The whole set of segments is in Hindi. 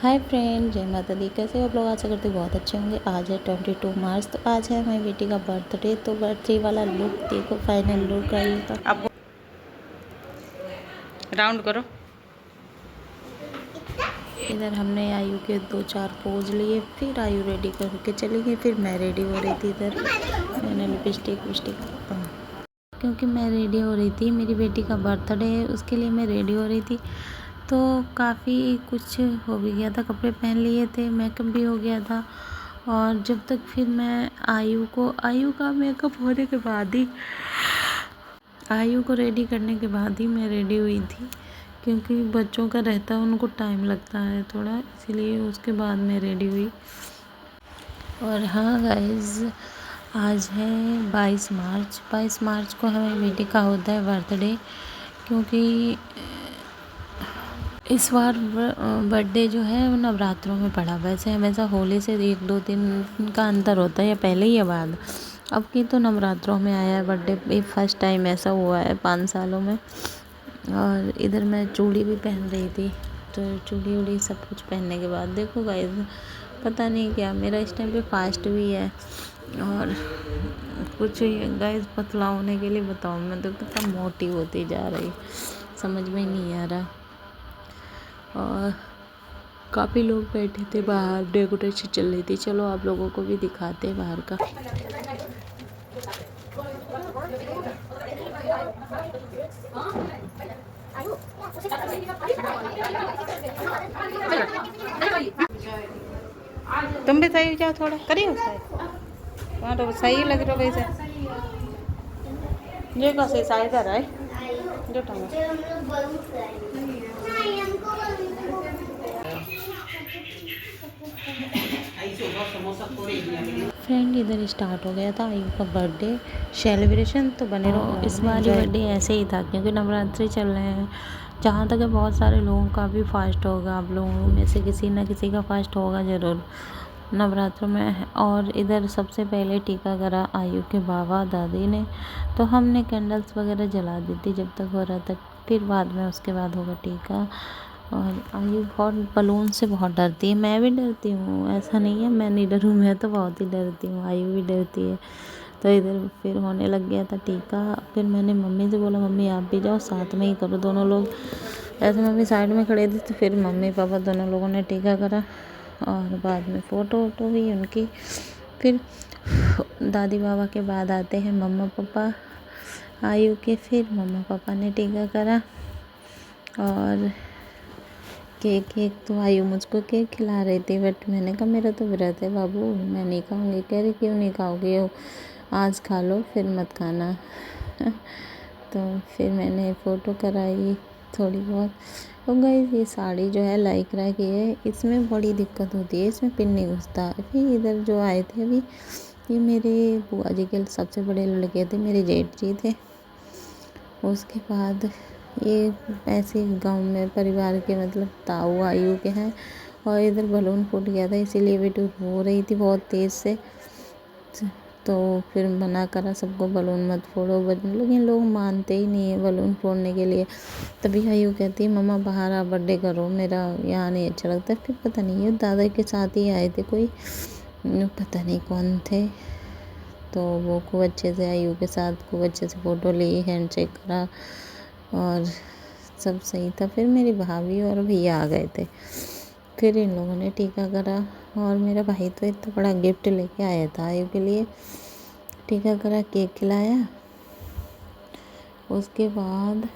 हाय फ्रेंड, जय माता दी। कैसे हो आप लोग? आशा करते बहुत अच्छे होंगे। आज है 22 मार्च, तो आज है हमारी बेटी का बर्थडे। तो बर्थडे वाला लुक देखो, फाइनल लुक आई का। अब राउंड करो। इधर हमने आयु के 2-4 पोज लिए, फिर आयु रेडी करके चली गई। फिर मैं रेडी हो रही थी। इधर मैंने लिपस्टिक विस्टिक, क्योंकि मैं रेडी हो रही थी, मेरी बेटी का बर्थडे है, उसके लिए मैं रेडी हो रही थी। तो काफ़ी कुछ हो भी गया था, कपड़े पहन लिए थे, मेकअप भी हो गया था। और जब तक फिर मैं आयु का मेकअप होने के बाद ही, आयु को रेडी करने के बाद ही मैं रेडी हुई थी, क्योंकि बच्चों का रहता है, उनको टाइम लगता है थोड़ा, इसीलिए उसके बाद मैं रेडी हुई। और हाँ गाइज़, आज है 22 मार्च। 22 मार्च को हमारी बेटी का होता है बर्थडे, क्योंकि इस बार बर्थडे जो है वो नवरात्रों में पड़ा। वैसे हमेशा होली से 1-2 दिन का अंतर होता है, या पहले ही या बाद। अब की तो नवरात्रों में आया है बर्थडे, ये फर्स्ट टाइम ऐसा हुआ है 5 सालों में। और इधर मैं चूड़ी भी पहन रही थी, तो चूड़ी उड़ी सब कुछ पहनने के बाद देखो गाइस, पता नहीं क्या मेरा इस टाइम पे फास्ट भी है। और कुछ गाइस पतला होने के लिए बताओ, मैं तो कितना मोटी होती जा रही, समझ में नहीं आ रहा। और काफ़ी लोग बैठे थे बाहर, डेकोरेशन चल रही थी। चलो आप लोगों को भी दिखाते हैं बाहर का। तुम भी सही जाओ, थोड़ा करिए सही। वहाँ तो सही लग रहा वैसे। ये कैसे सही इधर है जो टांगा। फ्रेंड, इधर स्टार्ट हो गया था आयु का बर्थडे सेलिब्रेशन। तो बने रहो, इस बार बर्थडे ऐसे ही था, क्योंकि नवरात्रि चल रहे हैं। जहाँ तक है बहुत सारे लोगों का भी फास्ट होगा, आप लोगों में से किसी न किसी का फास्ट होगा ज़रूर नवरात्रों में। और इधर सबसे पहले टीका करा आयु के बाबा दादी ने, तो हमने कैंडल्स वगैरह जला दी थी जब तक हो रहा था। फिर बाद में उसके बाद होगा टीका। और आयु बहुत बलून से बहुत डरती है, मैं भी डरती हूँ, ऐसा नहीं है मैं नहीं डरूँ, मैं तो बहुत ही डरती हूँ, आयु भी डरती है। तो इधर फिर होने लग गया था टीका। फिर मैंने मम्मी से बोला, मम्मी आप भी जाओ, साथ में ही करो दोनों लोग। ऐसे मम्मी साइड में खड़े थे, तो फिर मम्मी पापा दोनों लोगों ने टीका करा। और बाद में फ़ोटो वोटो हुई उनकी। फिर दादी बाबा के बाद आते हैं मम्मा पापा आयु के। फिर मम्मा पापा ने टीका करा। और केक तो आयु मुझको केक खिला रही थी, बट मैंने कहा मेरा तो व्रत है बाबू, मैं नहीं खाऊंगी। कह रही क्यों नहीं खाओगे, आज खा लो फिर मत खाना। तो फिर मैंने फ़ोटो कराई थोड़ी बहुत। तो गाइस, ये साड़ी जो है लाइक्रा की है, इसमें बड़ी दिक्कत होती है, इसमें पिन नहीं घुसता। फिर इधर जो आए थे अभी, ये मेरे बुआ जी के सबसे बड़े लड़के थे, मेरे जेठ जी थे। उसके बाद ये ऐसे गांव में परिवार के मतलब ताऊ आयु के हैं। और इधर बलून फूट गया था, इसीलिए बेटी रो रही थी बहुत तेज़ से। तो फिर मना करा सबको, बलून मत फोड़ो, लेकिन लोग मानते ही नहीं है बलून फोड़ने के लिए। तभी आयु कहती है मम्मा बाहर आ बर्थडे करो, मेरा यहाँ नहीं अच्छा लगता। फिर पता नहीं है दादा के साथ ही आए थे कोई, पता नहीं कौन थे। तो वो खूब अच्छे से आयु के साथ खूब अच्छे से फ़ोटो ली, हैंड शेक करा और सब सही था। फिर मेरी भाभी और भैया आ गए थे, फिर इन लोगों ने टीका करा। और मेरा भाई तो इतना बड़ा गिफ्ट लेके आया था आयु के लिए। टीका करा, केक खिलाया। उसके बाद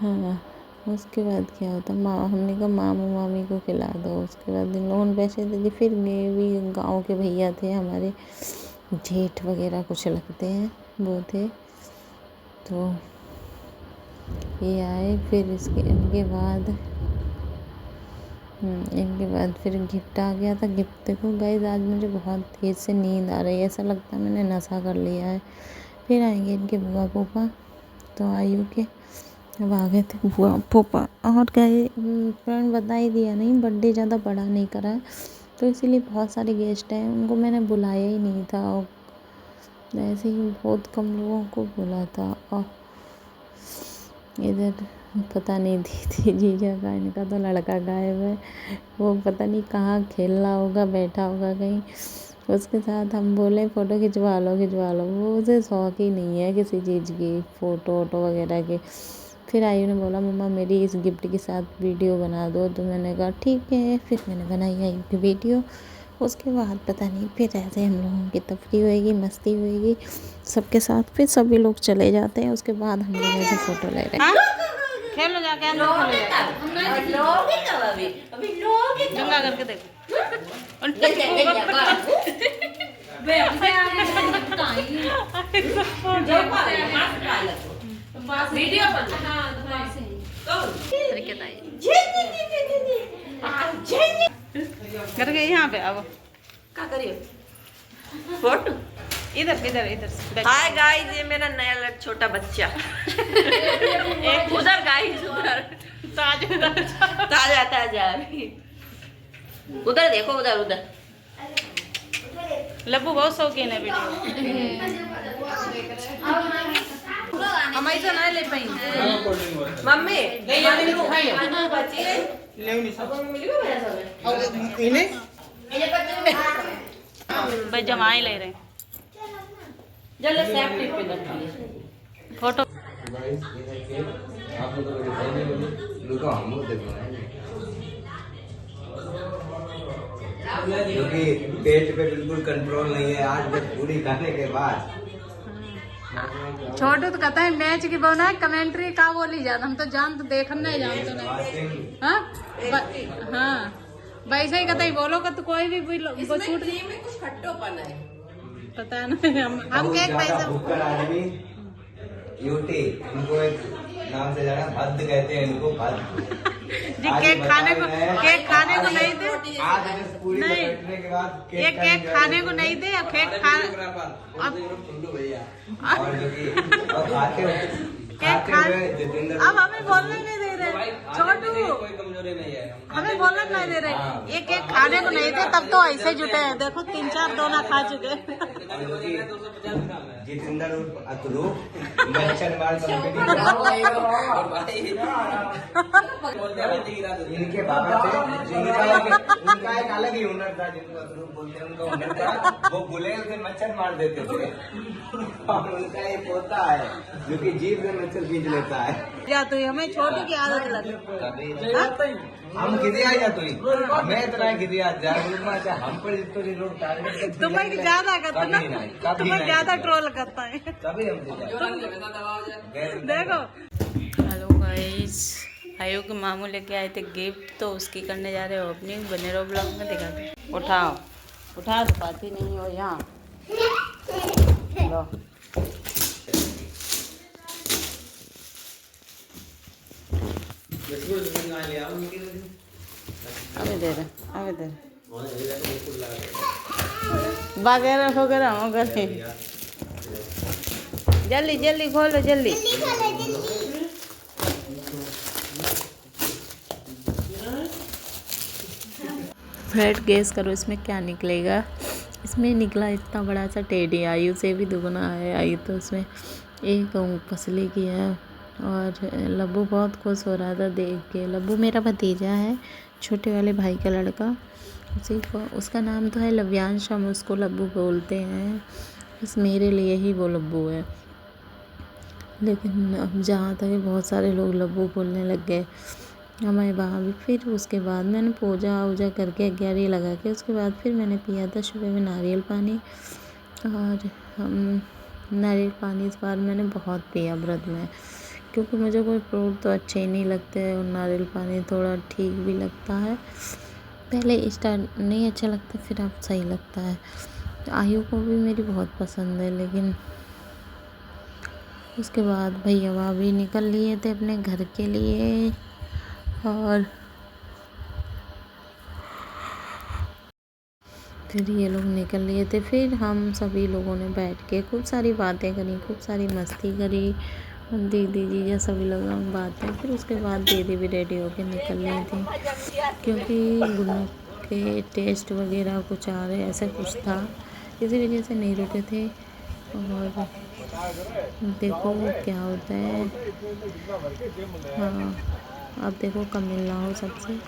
हाँ, उसके बाद क्या होता, हमने कहा मामू मामी को खिला दो। उसके बाद इन लोगों ने पैसे दे दिए। फिर ये भी गाँव के भैया थे, हमारे जेठ वगैरह कुछ लगते हैं, वो थे। तो ये आए। फिर इनके बाद फिर गिफ्ट आ गया था। गिफ्ट देखो गाइस, आज मुझे बहुत तेज़ से नींद आ रही है, ऐसा लगता है मैंने नशा कर लिया है। फिर आएंगे इनके बुआ पोपा, तो आयु के अब आ गए थे बुआ पोपा। और क्या फ्रेंड बता ही दिया, नहीं बर्थडे ज़्यादा बड़ा नहीं करा है, तो इसीलिए बहुत सारे गेस्ट हैं, उनको मैंने बुलाया ही नहीं था। और ऐसे ही बहुत कम लोगों को बुला था। और इधर पता नहीं दीदी जीजा का, इनका तो लड़का गायब है। वो पता नहीं कहाँ खेल रहा होगा, बैठा होगा कहीं उसके साथ। हम बोले फ़ोटो खिंचवा लो खिंचवा लो, वो उसे शौक ही नहीं है किसी चीज़ की, फ़ोटो वोटो वगैरह की। फिर आयु ने बोला मम्मा मेरी इस गिफ्ट के साथ वीडियो बना दो, तो मैंने कहा ठीक है। फिर मैंने बनाई आयु की वीडियो। उसके बाद पता नहीं फिर ऐसे हम लोगों की तफरी होएगी, मस्ती होएगी सबके साथ। फिर सभी लोग चले जाते हैं, उसके बाद हम लोग ऐसे फ़ोटो ले रहे हैं। खेलो जाके अंदर खेलो जाके। जंगा करके देखो। वीडियो करके यहाँ पे आओ। क्या करिए फोटो इधर इधर इधर। हाय गाइस, ये मेरा नया छोटा बच्चा। उधर गाइस, उधर ताजा ताजा उधर देखो, उधर उधर। लब्बू बहुत शौकीन है वीडियो। हम ऐसा नहीं ले पाएंगे मम्मी भाई जमा ही ले रहे हैं जल्दी सेफ्टी पे रखिए फोटो। क्योंकि पेट पे बिल्कुल कंट्रोल नहीं है आज तक पूरी खाने के बाद। छोटू तो कहता है मैच की बोना है, कमेंट्री का बोली जाता। हम तो जान तो देखन नहीं जानते नहीं। हाँ वैसे ही कहता है बोलो का तो कोई भी छूट में कुछ खट्टोपन है, पता नहीं। हम केक पैसा भूखर आदमी यूटी, इनको एक नाम से जाना भद्द कहते हैं, इनको भद्द। जी केक खाने को नहीं दे। आज पूरी नहीं। बैठने के बाद ये केक खाने को नहीं दे, अब केक खा और जो कि और खाते हुए जितेंद्र अब हमें बोलने नहीं दे रहे छोटू, हमें बोलने नहीं दे रहे। ये केक खाने को नहीं दे तब तो ऐसे जुटे हैं। देखो 3-4 दोना खा चुके। जितेंद्र अतुलू मच्छर मार इनके बाबा थे, उनका एक अलग ही हुनर था, जिनको अतुलू बोलते हैं। उनका हुनर था वो गुलेल से मच्छर मार देते थे। और उनका एक पोता है जो कि जीभ से मच्छर खींच लेता है। या तो हमें छोटू की आदत लगी। हम किसी आ जाते मैं इतना किसी हम पर जितने लोग टारगेट तुम्हें ज्यादा करता ना, तुम्हें ज्यादा ट्रोल करता है। तभी हम देखो हेलो गाइस, आयु के मामू लेके आए थे गिफ्ट, तो उसकी करने जा रहे हो ओपनिंग। बने रहो ब्लॉग में, दिखा दे। उठाओ उठा तो पाती नहीं हो यहाँ। लो अबे दे रहे अबे दे वगैरह वगैरह हो गए। जल्दी जल्दी खोलो जल्दी। फ्रेंड गेस करो इसमें क्या निकलेगा। इसमें निकला इतना बड़ा सा टेडी। आयु से भी दुगना है। आयु तो उसमें एक पसली की है। और लब्बू बहुत खुश हो रहा था देख के। लब्बू मेरा भतीजा है, छोटे वाले भाई का लड़का। उसी को, उसका नाम तो है लव्यांश, हम उसको लब्बू बोलते हैं। बस मेरे लिए ही वो लब्बू है। लेकिन अब जहाँ तक बहुत सारे लोग लब्बू बोलने लग गए, हमारे वहाँ भी। फिर उसके बाद मैंने पूजा वूजा करके 11 लगा के उसके बाद फिर मैंने पिया था सुबह में नारियल पानी। और नारियल पानी इस बार मैंने बहुत पिया व्रत में, क्योंकि मुझे कोई फ्रूट तो अच्छे ही नहीं लगते और नारियल पानी थोड़ा ठीक भी लगता है। पहले स्टार्ट नहीं अच्छा लगता, फिर अब सही लगता है। तो आयु को भी मेरी बहुत पसंद है। लेकिन उसके बाद भैया भाभी निकल लिए थे अपने घर के लिए। और फिर ये लोग निकल लिए थे। फिर हम सभी लोगों ने बैठ के खूब सारी बातें करी, खूब सारी मस्ती करी। दीदी जीजा सभी लोग हम बातें। फिर उसके बाद दीदी भी रेडी होके निकल रही थी, क्योंकि गुन्नू के टेस्ट वगैरह कुछ आ रहे ऐसा कुछ था, इसी वजह से नहीं रुके थे। और देखो क्या होता है। हाँ, अब देखो कब मिलना हो सबसे।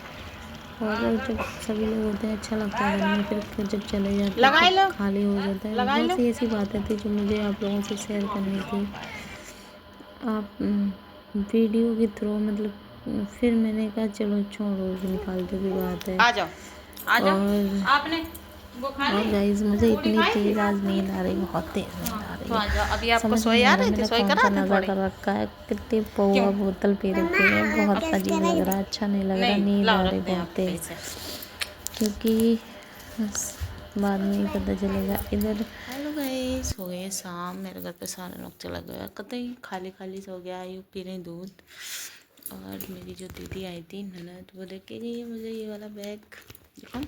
और जब सभी लोग होते हैं अच्छा लगता है घर में, फिर जब चले जाते हैं तो खाली हो जाता है। बहुत सी ऐसी बातें थी जो मुझे आप लोगों से शेयर करनी थी, आप वीडियो के थ्रू, मतलब फिर मैंने कहा चलो छोड़ो, फालतू की बात है। आ जाओ और आपने वो खा ली गाइस मुझे इतनी तेज आज नींद आ रही, बहुत तेज नींद आ रही तो आ है। जाओ। अभी आपको समझ सोई नहीं आ आ रहा रही थी, मैंने सोई कौन करा सा थे नशा थोड़ी। कर रखा है। कितनी पौवा बोतल पी रखी है, बहुत अजीब लग रहा है, अच्छा नहीं लग रहा, नींद आ रही बहुत तेज। क्योंकि बस बाद में ही पता चलेगा। इधर हेलो गाइस, हो गए शाम, मेरे घर पे सारे लोग चला गया, कतई खाली खाली सो गया। आयु पी रही दूध, और मेरी जो दीदी आई थी ननद, वो देख के गई है मुझे ये वाला बैग। देखो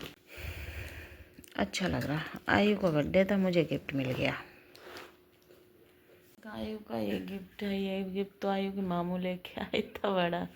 अच्छा लग रहा। आयु का बर्थडे था, मुझे गिफ्ट मिल गया। आयु का ये गिफ्ट है, ये गिफ्ट तो आयु के मामू लेके आए था बड़ा।